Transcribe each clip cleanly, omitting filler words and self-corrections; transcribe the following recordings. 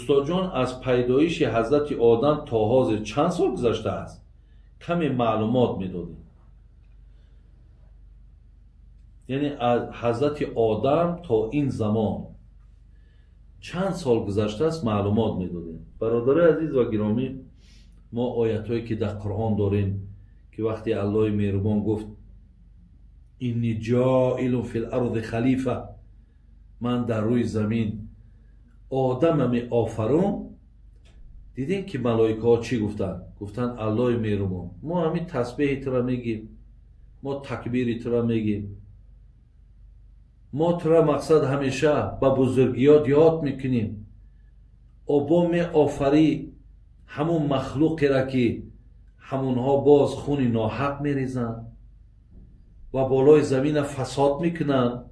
استاد جان از پیدایش حضرت آدم تا حاضر چند سال گذشته است؟ کمی معلومات میدادیم. یعنی از حضرت آدم تا این زمان چند سال گذشته است معلومات میدادیم. برادر عزیز و گرامی، ما آیت‌هایی که در قرآن داریم که وقتی الله مهربان گفت اینی جاعل فی الارض خلیفه، من در روی زمین آدم می آفرم، دیدین که ملائکه ها چی گفتن؟ گفتن الله مهربان ما همین تسبیح ترا میگیم، ما تکبیر ترا میگیم، ما ترا مقصد همیشه به بزرگیات یاد میکنیم، با می آفری همون مخلوقی را که همونها باز خون ناحق میریزن و بالای زمین فساد میکنن.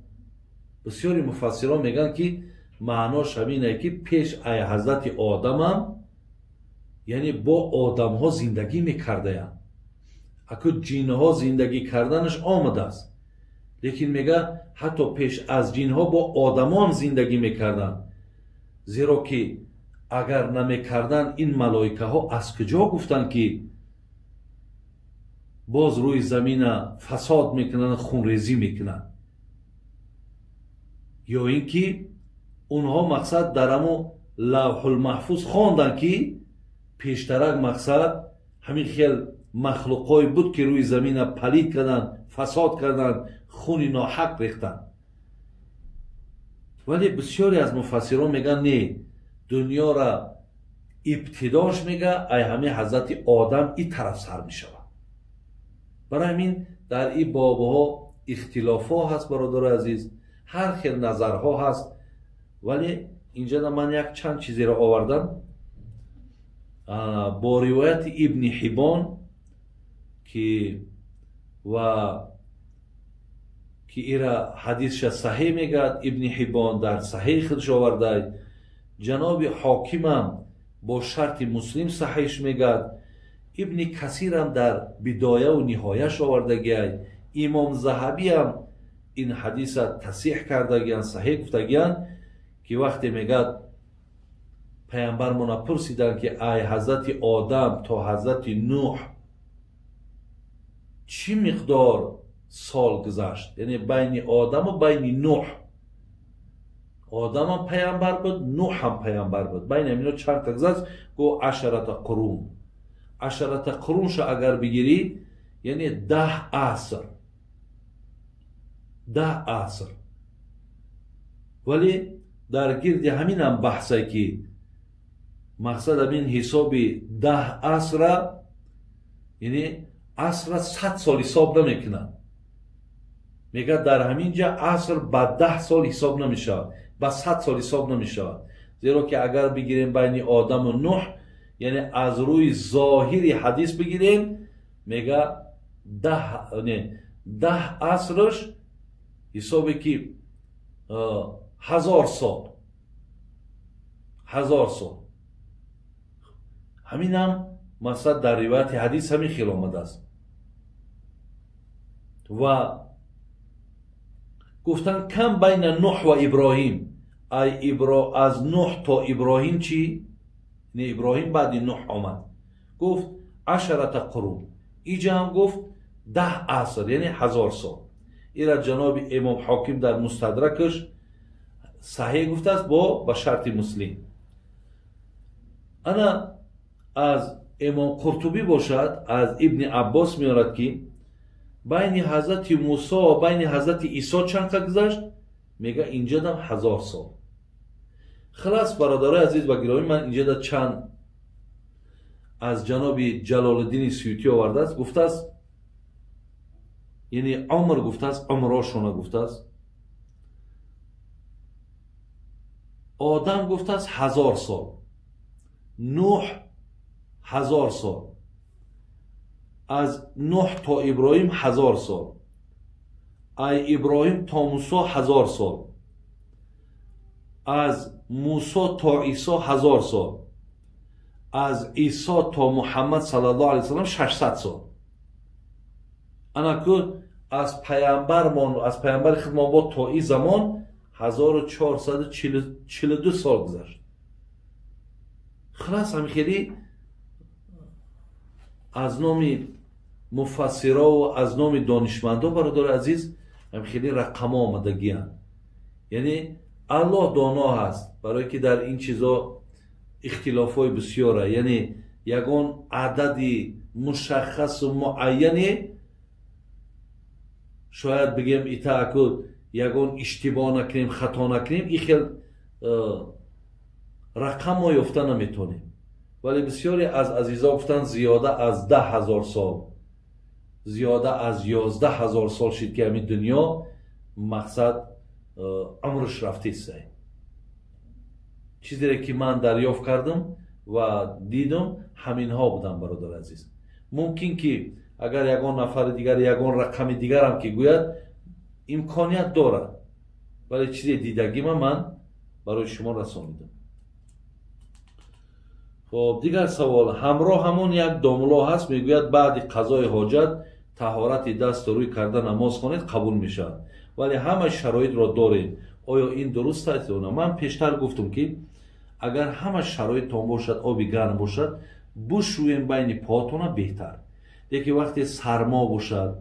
بسیاری مفسران میگن که معناش همینه که پیش ای حضرت آدم هم یعنی با آدم ها زندگی میکرده هم، اکو جین ها زندگی کردنش آمده است، لیکن میگه حتی پیش از جین ها با آدم ها هم زندگی میکردن، زیرا که اگر نمیکردن این ملائکه ها از کجا گفتن که باز روی زمین فساد میکنن، خونریزی میکنن؟ یا اینکه اونها مقصد در همون لوح المحفوظ خواندن که پیشترک مقصد همین خیل مخلوقای بود که روی زمین پلید کردن، فساد کردن، خون ناحق ریختن. ولی بسیاری از مفسران میگن نه، دنیا را ابتداش میگه ای همه حضرت آدم این طرف سر میشود. برای همین در این بابها اختلاف ها هست برادر عزیز، هر خیل نظرها هست. ولی اینجا من یک چند چیزی را آوردم با روایت ابن حبان که ایرا حدیثش صحیح میگد. ابن حبان در صحیح خودش آورده، جناب حاکم هم با شرط مسلم صحیحش میگد، ابن کثیر هم در بدایه و نهایش آورده گیای، امام ذهبی هم این حدیث تصحیح کرده گیان، صحیح گفته گیان که وقتی میگد پیامبر مون پرسیدن که ای حضرت آدم تا حضرت نوح چی مقدار سال گذشت؟ یعنی بین آدم و بین نوح، آدم هم پیامبر بود، نوح هم پیامبر بود، بین اینا چند تا گذشت؟ گو 10 قرون. 10 قرونش اگر بگیری یعنی 10 عصر، 10 عصر. ولی در گرد همین هم بحثه که مقصد همین حساب 10 عصر، یعنی عصر 100 سال حساب نمیکنن. میگه در همین جا عصر با 10 سال حساب نمیشه، با 100 سال حساب نمیشه، زیرا که اگر بگیریم بین آدم و نوح، یعنی از روی ظاهری حدیث بگیریم، میگه 10 عصرش حسابی که 1000 سال، 1000 سال. همین هم مقصد در روایت حدیث همین خیلی آمده است. و گفتن کم بین نوح و ابراهیم، از نوح تا ابراهیم چی؟ نه ابراهیم بعد نوح آمد، گفت 10 قرون. اینجا هم گفت 10 عصر یعنی 1000 سال. ایرا جناب امام حاکم در مستدرکش صحیح گفته است با شرط مسلم. انا از امام قرطبی باشد از ابن عباس میارد که بین حضرت موسی و بین حضرت عیسی چند تا گذشت؟ میگه اینجا دم 1000 سال. خلاص برادرای عزیز و گرامی، من اینجا در چند از جناب جلال الدین سیوطی آورده است، گفته است یعنی عمر گفته است، عمراشون گفته است. آدم گفته است 1000 سال، نوح 1000 سال، از نوح تا ابراهیم 1000 سال، ای ابراهیم تا موسی 1000 سال، از موسی تا عیسی 1000 سال، از عیسی تا محمد صلی الله علیه وسلم 600 سال. انا که از پیامبر خدمت با تا این زمان 1442 سال گذشت. خلاص هم خیلی از نام مفسرا و از نام دانشمندا برادر عزیز هم خیلی رقم آمدگی هست. یعنی الله دانا هست برای که در این چیزا اختلاف های بسیاره، یعنی یگان عددی مشخص و معینی شاید بگیم ایتا اکد یگان اشتباه نکنیم خطا نکنیم این خیلی رقم ما یافته نمیتونیم، ولی بسیاری از عزیزا گفتن زیاده از 10,000 سال، زیاده از 11,000 سال شد که همین دنیا مقصد عمرش رفته است. چیزی را که من دریافت کردم و دیدم همین ها بودن برادر عزیز. ممکن که اگر یگان نفر دیگر یگان رقم دیگر هم که گوید امکانیت دارد، ولی چیزی دیدگی من برای شما رسانیدم. خب دیگر سوال، همراه همون یک داملا هست میگوید بعد قضای حاجت طهارت دست روی کرده نماز خوانید قبول میشد، ولی همه شرایط را دارید، آیا این درست است یا نه؟ من پیشتر گفتم که اگر همه شرایط تام باشد، آبی گرم باشد، بشویم بین پاتون بهتر. دیگه وقتی سرما باشد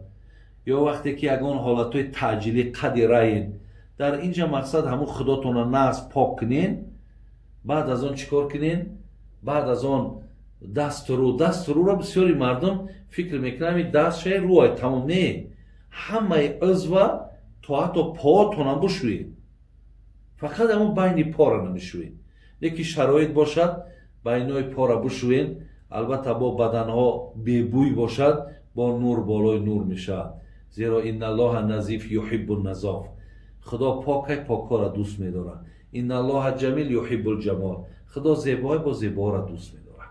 یا وقتی که یگان حالتهای تعجیلی قدی راین، در اینجا مقصد همون خداتون ناز پاک کنین، بعد از آن چیکار کنین؟ بعد از آن دست رو را بسیاری مردم فکر میکنن دست شای روی تمام نه، همه عضو تا حتی پاتون هم بشوید، فقط همون بین پا را نمیشوید. یکی شرایط باشد بینای پا را بشوید، البته با بدنها بیبوی باشد، با نور بالای نور میشد، زیرا این الله نظیف یحب النظاف، خدا پاکا را دوست میدارد. این الله جمیل یحب الجمال، خدا زیبای با زیبا را دوست میدارد.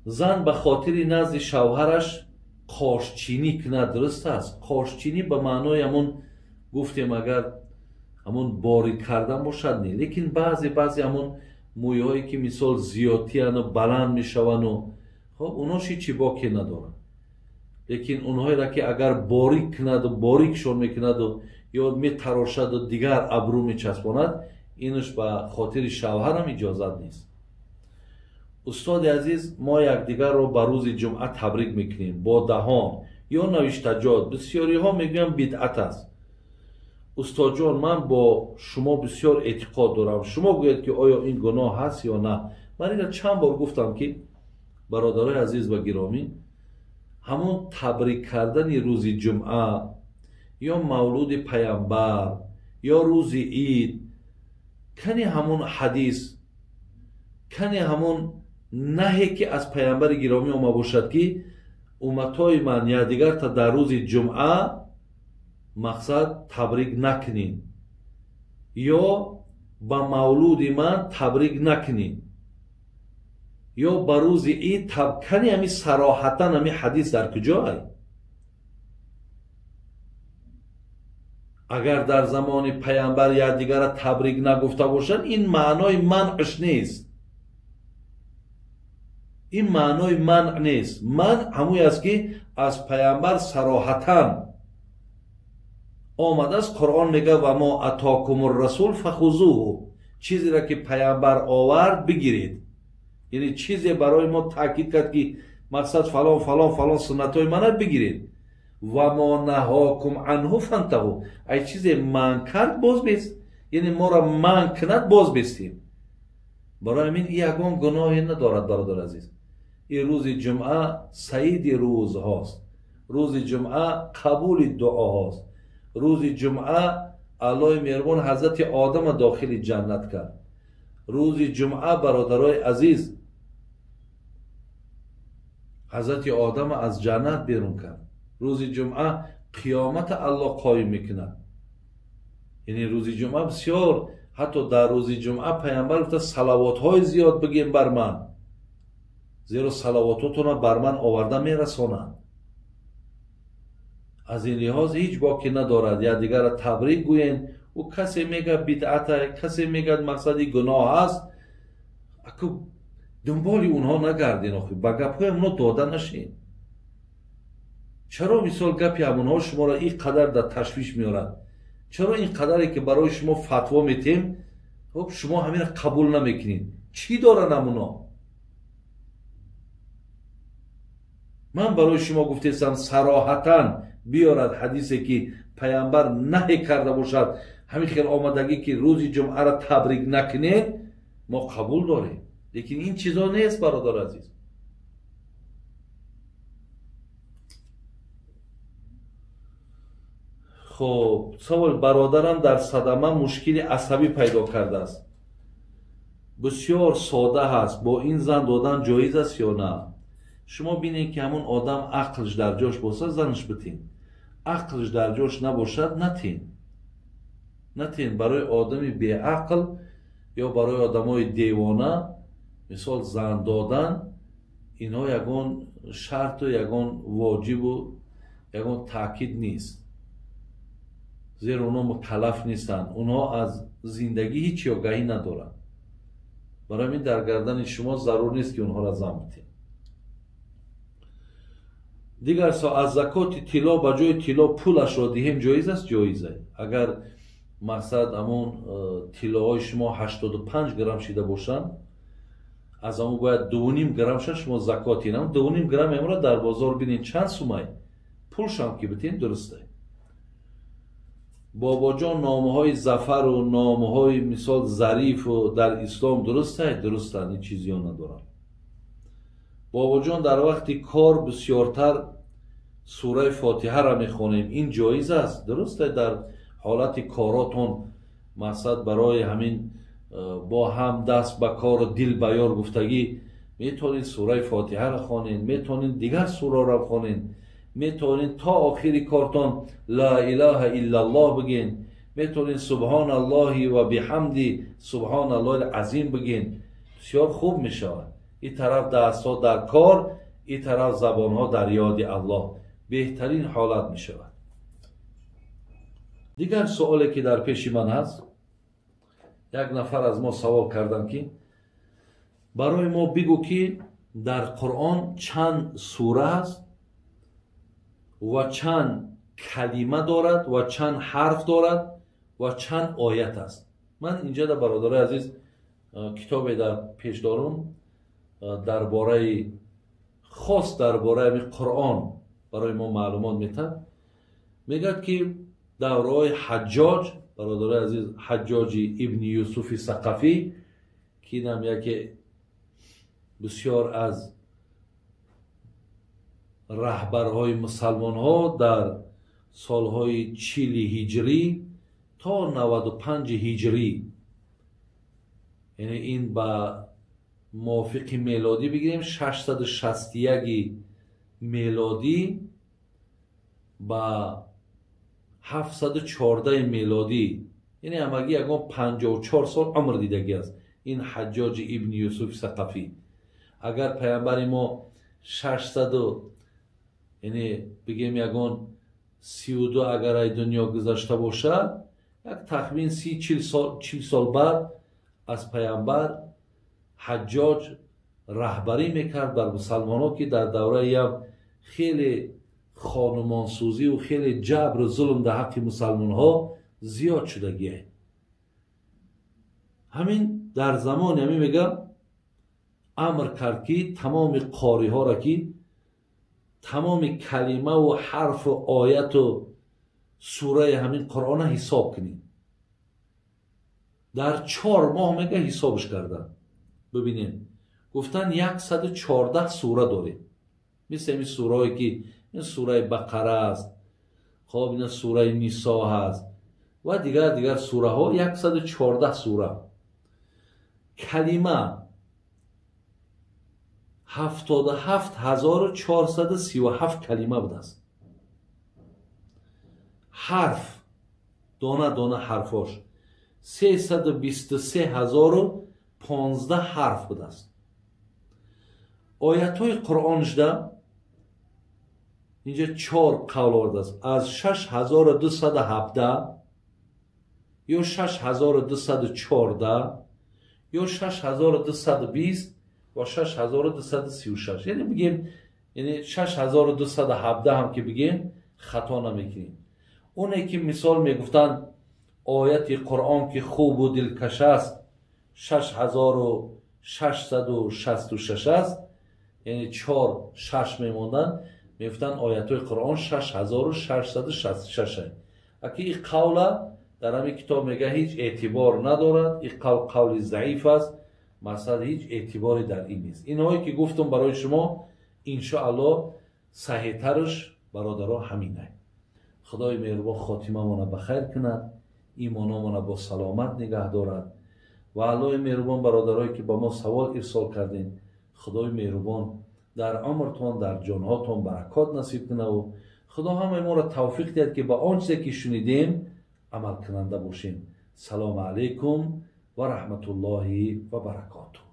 زن به خاطر نزد شوهرش قاشچینی کند، درست است؟ قاشچینی به معنای همون گفتیم اگر همون باری کردن باشد نه، لیکن بعضی همون مویه هایی که مثال زیادی و بلند میشون و خب اوناشی چی باکی ندارن، لیکن اونهایی را که اگر باریک کند و باریکشون میکند و یا میتراشد و دیگر ابرو میچسباند، اینش به خاطر شوهر هم اجازت نیست. استاد عزیز، ما یکدیگر رو به روز جمعه تبریک میکنیم با دهان یا نوشتجات، بسیاری ها میگویم بدعت است. استاد جان، من با شما بسیار اعتقاد دارم، شما گوید که آیا این گناه هست یا نه. من این چند بار گفتم که برادرای عزیز و گرامی، همون تبریک کردن روز جمعه یا مولود پیامبر یا روز عید، کنی همون حدیث، کنی همون نهی که از پیامبر گرامی اومده باشد که امتای من یا دیگر تا در روز جمعه مقصد تبریک نکنین یا با مولود من تبریک نکنین یا با روز عید کنی، همی صراحتا همی حدیث در کجای؟ اگر در زمان پیامبر یا دیگر تبریک نگفته باشند، این معنای منعش نیست، این معنای منع نیست. من هموی است که از پیامبر صراحتا آمده است. قرآن میگه و ما اتاکم الرسول فخذوه، چیزی را که پیامبر آورد بگیرید، یعنی چیزی برای ما تاکید کرد که مقصد فلان فلان فلان سنت های من بگیرید. و ما نهاکم عنه فانتهوا، ای چیزی من کرد باز بیست، یعنی ما را من کند باز بیستیم. برای من یگان گناهی ندارد برادر عزیز. این روز جمعه سعید روز هاست، روز جمعه قبول دعا هاست، روز جمعه الله مهربان حضرت آدم داخل جنت کرد، روز جمعه برادرای عزیز حضرت آدم از جنت بیرون کرد، روز جمعه قیامت الله قایم میکند. یعنی روز جمعه بسیار، حتی در روز جمعه پیامبر گفت صلوات های زیاد بگیم بر من، زیرا صلواتتون بر من آورده میرسانند. از این لحاظ هیچ باکی ندارد یا دیگر را تبریک گوین. و کسی میگه بدعت، کسی میگه مقصدی گناه است، اکو دنبالی اونها نگردین، آخی با گپای اونا داده نشین. چرا مثال گپی همونها شما را این قدر در تشویش میارد؟ چرا این قدری که برای شما فتوا میتیم خب شما همین را قبول نمیکنید. چی داره نمونا؟ من برای شما گفتم صراحتاً بیارد حدیثی که پیامبر نهی کرده باشد همین خیلی آمدگی که روزی جمعه را تبریک نکنید، ما قبول داریم. لیکن این چیزا نیست برادر عزیز. خب سوال برادرم در صدمه مشکلی عصبی پیدا کرده است، بسیار ساده هست، با این زن دادن جایز است یا نه؟ شما بینید که همون آدم عقلش در جاش باشه زنش بتین، عقلش در جاش نباشد نتین. برای آدمی بی عقل یا برای آدمای دیوانه مثال زن دادن اینا یگان شرط و یگان واجب و یگان تاکید نیست، زیرا اونا مکلف نیستن، اونا از زندگی هیچ آگاهی ندارن. برای این در گردن شما ضرور نیست که اونها را زن بتین. دیگر از زکات طلا به جای طلا پولش را دهیم جایز است؟ جایزه. اگر مقصد همون طلاهای شما 85 گرم شده باشن، از همون باید 2.5 گرم شما زکاتی نم. 2.5 گرم امروز در بازار بینید چند سومه، پولش هم که بتین درسته. بابا جان نامه های زفر و نامه های مثال ظریف و در اسلام درسته این چیزی ها ندارن. بابا جان در وقتی کار بسیارتر سوره فاتحه را میخونیم، این جایز است؟ درسته در حالت کاراتون مقصد برای همین با هم دست به کار و دل به یار گفتگی میتونید سوره فاتحه را خوانید، میتونید دیگر سوره را خوانید، میتونید تا آخری کارتون لا اله الا الله بگین، میتونید سبحان الله و بحمدی سبحان الله العظیم بگین، بسیار خوب میشود. این طرف دست ها در کار، این طرف زبان ها در یاد الله، بهترین حالت میشود. دیگر سوالی که در پیش من هست، یک نفر از ما سوال کردن که برای ما بگو که در قرآن چند سوره است و چند کلمه دارد و چند حرف دارد و چند آیت است. من اینجا در برادر عزیز کتابی در پیش دارم درباره خاص درباره قرآن برای ما معلومات میتن. میگه که دوره حجاج، برادر عزیز حجاج ابن یوسف ثقفی که نام یکی بسیار از رهبرهای مسلمان ها در سالهای 40 هجری تا 95 هجری، یعنی این با موافق میلادی بگیریم 661 میلادی با 714 میلادی، یعنی همگی یکان 54 سال عمر دیدگی است این حجاج ابن یوسف ثقفی. اگر پیامبر ما 600 یعنی بگیم یکان 32 اگر ای دنیا گذشته باشد، یک تخمین 40 سال بعد از پیامبر حجاج رهبری میکرد بر مسلمان ها که در دوره هم خیلی خانمانسوزی و خیلی جبر و ظلم در حق مسلمان ها زیاد شدگیه. همین در زمان همین میگم امر کرد که تمام قاری ها را که تمام کلمه و حرف و آیت و سوره همین قرآن حساب کنید. در 4 ماه میگه حسابش کردن. ببینید گفتن 114 سوره داره، مثل این سوره که این سوره بقره است، خب این سوره نساء هست و دیگر سوره ها 114 سوره. کلمه 77437 کلمه بوده است. حرف دانه دانه حرفاش 323015 حرف بوده است. آیت های قرآنش ده اینجا 4 قول آورده است، از 6217 یا 6214 یا 6220 و 6236، یعنی بگیم یعنی 6217 هم که بگیم خطا نمیکنیم. اونه که مثال میگفتن آیت قرآن که خوب و دلکش است 6666 است، یعنی 4 6 میموندن، میفتن آیت های قرآن 6666 است. اکی این قول در همین کتاب میگه هیچ اعتبار ندارد، این قول ضعیف است، مثلا هیچ اعتباری در این نیست. اینهایی که گفتم برای شما انشاءالله صحیح ترش برادرها همینه. خدای مهربان خاتمه مون بخیر کند، ایمانمون با سلامت نگه دارد و الله مهربان برادرایی که با ما سوال ارسال کردین، خدای مهربان در عمرتون در جانهاتون برکات نصیب کنه و خدا همه ما را توفیق دهد که با آنچه که شنیدیم عمل کننده باشیم. سلام علیکم و رحمت الله و برکاته.